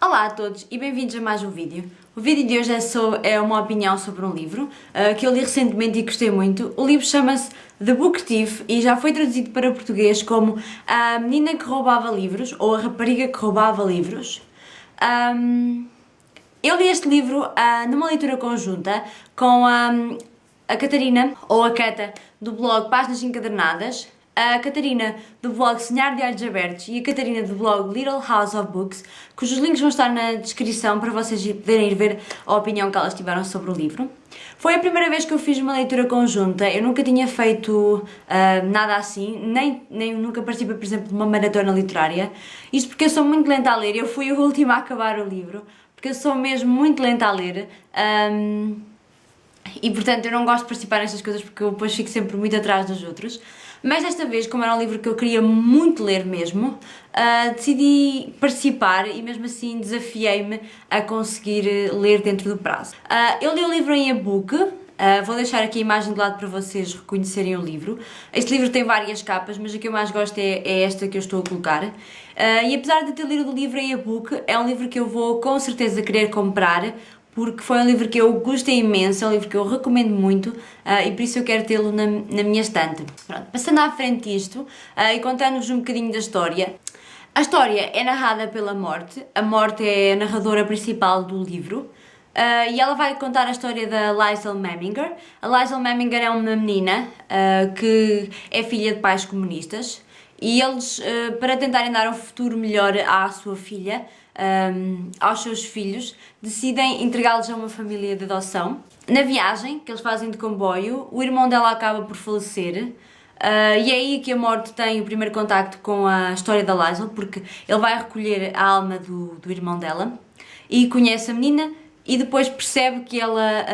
Olá a todos e bem-vindos a mais um vídeo. O vídeo de hoje é uma opinião sobre um livro que eu li recentemente e gostei muito. O livro chama-se The Book Thief e já foi traduzido para português como A Menina que Roubava Livros ou A Rapariga que Roubava Livros. Eu li este livro numa leitura conjunta com a Catarina, ou a Cata, do blog Páginas Encadernadas, a Catarina do blog Sonhar de Olhos Abertos e a Catarina do blog Little House of Books, cujos links vão estar na descrição para vocês poderem ir ver a opinião que elas tiveram sobre o livro. Foi a primeira vez que eu fiz uma leitura conjunta, eu nunca tinha feito nada assim, nem nunca participei, por exemplo, de uma maratona literária. Isto porque eu sou muito lenta a ler, eu fui a última a acabar o livro, porque eu sou mesmo muito lenta a ler. E portanto eu não gosto de participar nestas coisas porque eu depois fico sempre muito atrás dos outros. Mas desta vez, como era um livro que eu queria muito ler mesmo, decidi participar e mesmo assim desafiei-me a conseguir ler dentro do prazo. Eu li o livro em e-book, vou deixar aqui a imagem de lado para vocês reconhecerem o livro. Este livro tem várias capas, mas a que eu mais gosto é esta que eu estou a colocar. E apesar de ter lido o livro em e-book, é um livro que eu vou com certeza querer comprar, porque foi um livro que eu gostei imenso, é um livro que eu recomendo muito e por isso eu quero tê-lo na minha estante. Pronto, passando à frente disto e contando-vos um bocadinho da história. A história é narrada pela Morte, a Morte é a narradora principal do livro e ela vai contar a história da Liesl Meminger. A Liesl Meminger é uma menina que é filha de pais comunistas e eles, para tentarem dar um futuro melhor à sua filha, aos seus filhos, decidem entregá-los a uma família de adoção. Na viagem que eles fazem de comboio, o irmão dela acaba por falecer e é aí que a Morte tem o primeiro contacto com a história da Liesl, porque ele vai recolher a alma do irmão dela e conhece a menina e depois percebe que ela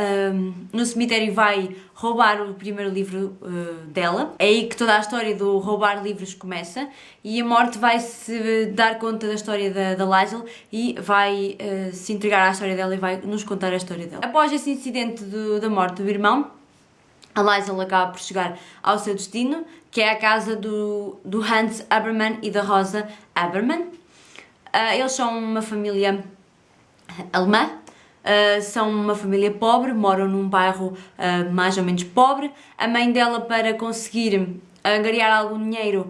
no cemitério vai roubar o primeiro livro dela. É aí que toda a história do roubar livros começa e a Morte vai se dar conta da história da Liesl e vai se entregar à história dela e vai nos contar a história dela. Após esse incidente da morte do irmão, a Liesl acaba por chegar ao seu destino, que é a casa do Hans Habermann e da Rosa Habermann. Eles são uma família alemã. São uma família pobre, moram num bairro mais ou menos pobre. A mãe dela, para conseguir angariar algum dinheiro,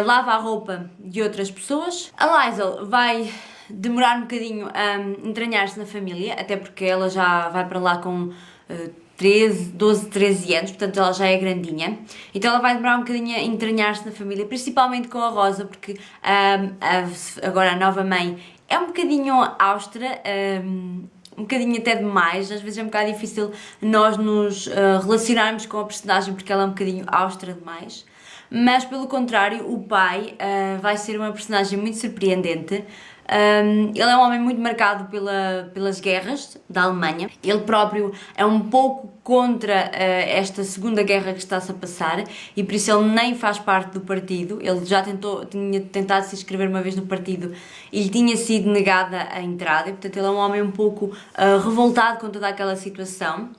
lava a roupa de outras pessoas. A Liesl vai demorar um bocadinho a entranhar-se na família, até porque ela já vai para lá com 12, 13 anos, portanto ela já é grandinha. Então ela vai demorar um bocadinho a entranhar-se na família, principalmente com a Rosa, porque agora a nova mãe é um bocadinho austera, um bocadinho até demais, às vezes é um bocado difícil nós nos relacionarmos com a personagem porque ela é um bocadinho austera demais, mas pelo contrário o pai vai ser uma personagem muito surpreendente. Ele é um homem muito marcado pelas guerras da Alemanha, ele próprio é um pouco contra esta segunda guerra que está-se a passar e por isso ele nem faz parte do partido. Ele já tinha tentado se inscrever uma vez no partido e lhe tinha sido negada a entrada e portanto ele é um homem um pouco revoltado com toda aquela situação.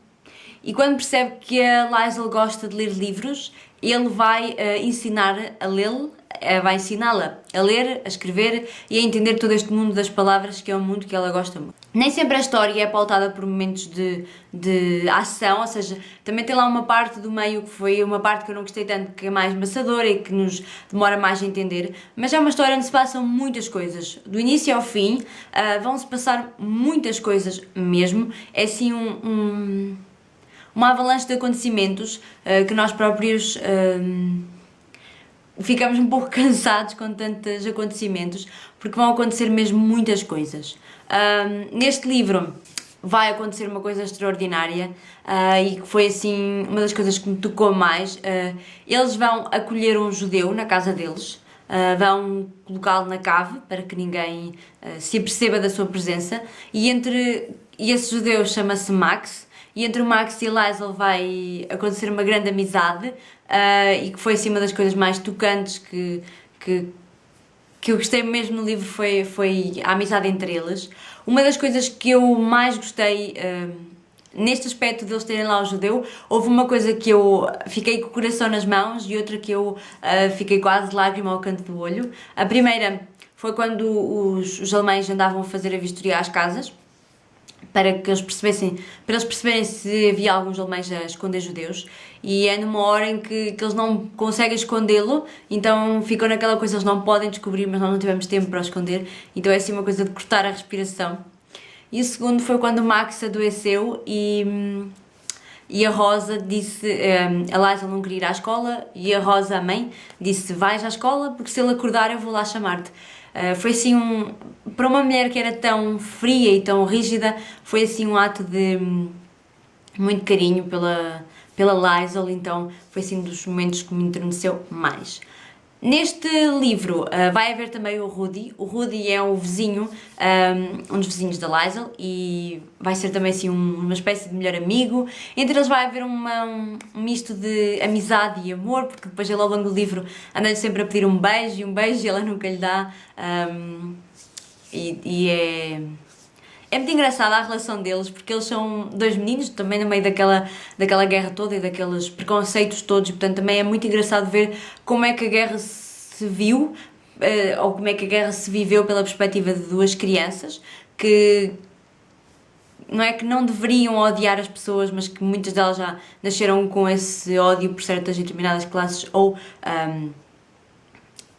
E quando percebe que a Liesl gosta de ler livros, ele vai ensinar a lê-lo, vai ensiná-la a ler, a escrever e a entender todo este mundo das palavras, que é um mundo que ela gosta muito. Nem sempre a história é pautada por momentos de ação, ou seja, também tem lá uma parte do meio que foi uma parte que eu não gostei tanto, que é mais maçadora e que nos demora mais a entender, mas é uma história onde se passam muitas coisas, do início ao fim, vão-se passar muitas coisas mesmo, é assim uma avalanche de acontecimentos que nós próprios ficamos um pouco cansados com tantos acontecimentos, porque vão acontecer mesmo muitas coisas. Neste livro vai acontecer uma coisa extraordinária e que foi assim uma das coisas que me tocou mais. Eles vão acolher um judeu na casa deles, vão colocá-lo na cave para que ninguém se aperceba da sua presença e esse judeu chama-se Max. E entre o Max e a Liesl vai acontecer uma grande amizade e que foi assim uma das coisas mais tocantes que eu gostei mesmo no livro foi a amizade entre eles. Uma das coisas que eu mais gostei neste aspecto deles terem lá o judeu, houve uma coisa que eu fiquei com o coração nas mãos e outra que eu fiquei quase lágrima ao canto do olho. A primeira foi quando os alemães andavam a fazer a vistoria às casas, para que eles percebessem, para eles perceberem se havia alguns alemães a esconder judeus, e é numa hora em que eles não conseguem escondê-lo, então ficam naquela coisa, eles não podem descobrir, mas nós não tivemos tempo para o esconder, então é assim uma coisa de cortar a respiração. E o segundo foi quando o Max adoeceu e a Rosa disse, a Liza não queria ir à escola, e a Rosa, a mãe, disse: vais à escola porque se ele acordar eu vou lá chamar-te. Foi assim para uma mulher que era tão fria e tão rígida, foi assim um ato de muito carinho pela Liza, então foi assim um dos momentos que me enterneceu mais. Neste livro vai haver também o Rudy. O Rudy é o vizinho, um dos vizinhos da Liza, e vai ser também assim uma espécie de melhor amigo. Entre eles vai haver um misto de amizade e amor, porque depois ele ao longo do livro anda sempre a pedir um beijo e ela nunca lhe dá. É muito engraçada a relação deles, porque eles são dois meninos, também no meio daquela guerra toda e daqueles preconceitos todos, e portanto também é muito engraçado ver como é que a guerra se viu, ou como é que a guerra se viveu pela perspectiva de duas crianças, que não é que não deveriam odiar as pessoas, mas que muitas delas já nasceram com esse ódio por certas determinadas classes ou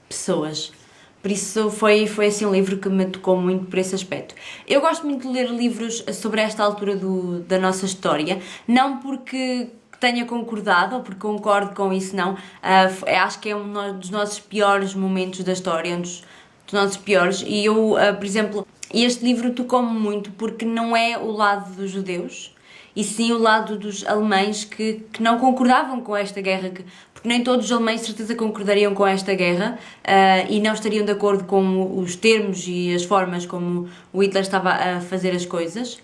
pessoas. Por isso foi assim um livro que me tocou muito por esse aspecto. Eu gosto muito de ler livros sobre esta altura da nossa história, não porque tenha concordado ou porque concordo com isso, não. Acho que é um dos nossos piores momentos da história, um dos nossos piores, e eu, por exemplo, este livro tocou-me muito porque não é o lado dos judeus, e sim o lado dos alemães que não concordavam com esta guerra, porque nem todos os alemães de certeza concordariam com esta guerra e não estariam de acordo com os termos e as formas como o Hitler estava a fazer as coisas.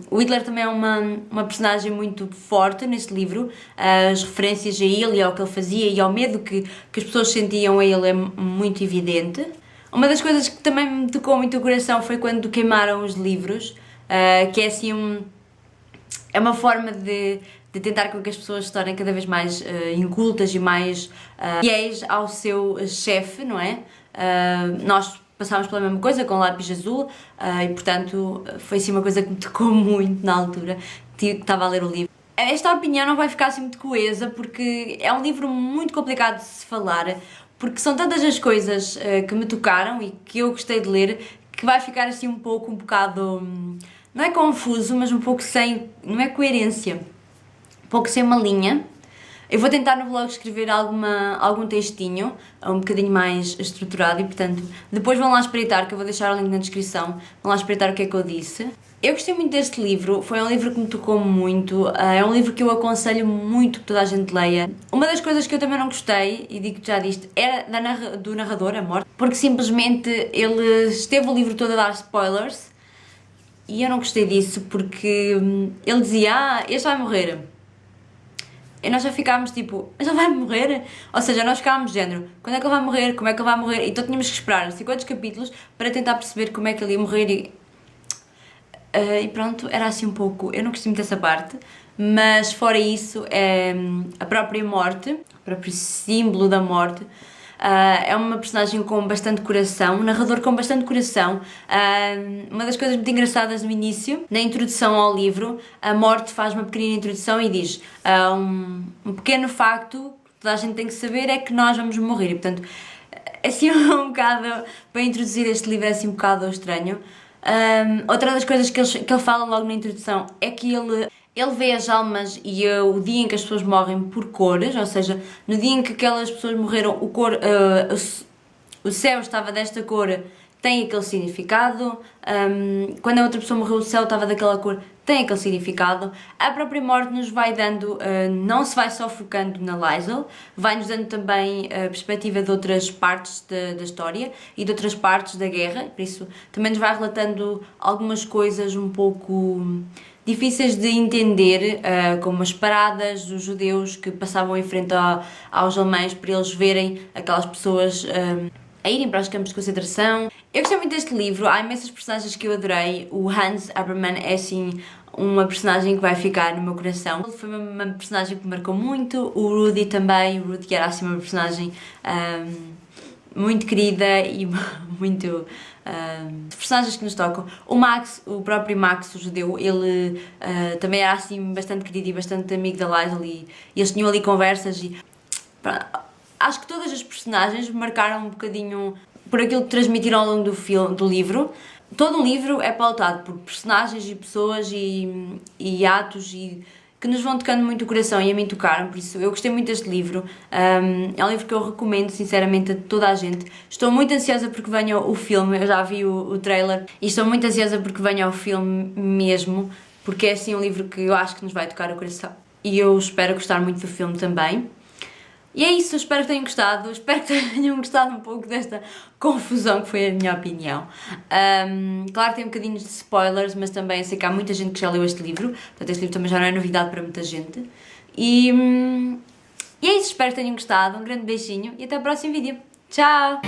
O Hitler também é uma personagem muito forte neste livro, as referências a ele e ao que ele fazia e ao medo que as pessoas sentiam a ele é muito evidente. Uma das coisas que também me tocou muito o coração foi quando queimaram os livros, que é assim é uma forma de tentar com que as pessoas se tornem cada vez mais incultas e mais fiéis ao seu chefe, não é? Nós passámos pela mesma coisa com o lápis azul e, portanto, foi assim uma coisa que me tocou muito na altura que estava a ler o livro. Esta opinião não vai ficar assim muito coesa porque é um livro muito complicado de se falar, porque são tantas as coisas que me tocaram e que eu gostei de ler que vai ficar assim um bocado, não é confuso, mas um pouco sem, não é coerência, um pouco sem uma linha. Eu vou tentar no blog escrever algum textinho, um bocadinho mais estruturado e, portanto, depois vão lá espreitar, que eu vou deixar o link na descrição, vão lá espreitar o que é que eu disse. Eu gostei muito deste livro, foi um livro que me tocou muito, é um livro que eu aconselho muito que toda a gente leia. Uma das coisas que eu também não gostei, e digo que já disse, era do narrador, a morte, porque simplesmente ele esteve o livro todo a dar spoilers, e eu não gostei disso porque ele dizia, este vai morrer. E nós já ficámos tipo, mas ele vai morrer? Ou seja, nós ficámos de género, quando é que ele vai morrer? Como é que ele vai morrer? Então tínhamos que esperar 50 capítulos para tentar perceber como é que ele ia morrer e pronto, era assim um pouco, eu não gostei muito dessa parte, mas fora isso, a própria morte, o próprio símbolo da morte, é uma personagem com bastante coração, um narrador com bastante coração. Uma das coisas muito engraçadas no início, na introdução ao livro, a morte faz uma pequenina introdução e diz um pequeno facto que toda a gente tem que saber é que nós vamos morrer, e portanto, assim um bocado, para introduzir este livro é assim um bocado estranho. Outra das coisas que ele fala logo na introdução é que ele vê as almas e o dia em que as pessoas morrem por cores, ou seja, no dia em que aquelas pessoas morreram, o céu estava desta cor, tem aquele significado, quando a outra pessoa morreu o céu estava daquela cor, tem aquele significado. A própria morte nos vai dando, não se vai só focando na Liza, vai-nos dando também a perspectiva de outras partes da história e de outras partes da guerra, por isso também nos vai relatando algumas coisas um pouco difíceis de entender, como as paradas dos judeus que passavam em frente aos alemães para eles verem aquelas pessoas a irem para os campos de concentração. Eu gostei muito deste livro, há imensas personagens que eu adorei. O Hans Habermann é assim uma personagem que vai ficar no meu coração. Ele foi uma personagem que me marcou muito, o Rudy também, o Rudy era assim uma personagem muito querida e muito personagens que nos tocam. O Max, o próprio Max, o judeu, ele também era assim bastante querido e bastante amigo da Liesl e eles tinham ali conversas e acho que todas as personagens me marcaram um bocadinho por aquilo que transmitiram ao longo do livro. Todo o livro é pautado por personagens e pessoas e atos que nos vão tocando muito o coração e a mim tocaram, por isso eu gostei muito deste livro. É um livro que eu recomendo sinceramente a toda a gente. Estou muito ansiosa porque venha o filme, eu já vi o trailer e estou muito ansiosa porque venha o filme mesmo, porque é assim um livro que eu acho que nos vai tocar o coração e eu espero gostar muito do filme também. E é isso, espero que tenham gostado, espero que tenham gostado um pouco desta confusão que foi a minha opinião. Claro que tem um bocadinho de spoilers, mas também sei que há muita gente que já leu este livro, portanto este livro também já não é novidade para muita gente. E é isso, espero que tenham gostado, um grande beijinho e até o próximo vídeo. Tchau!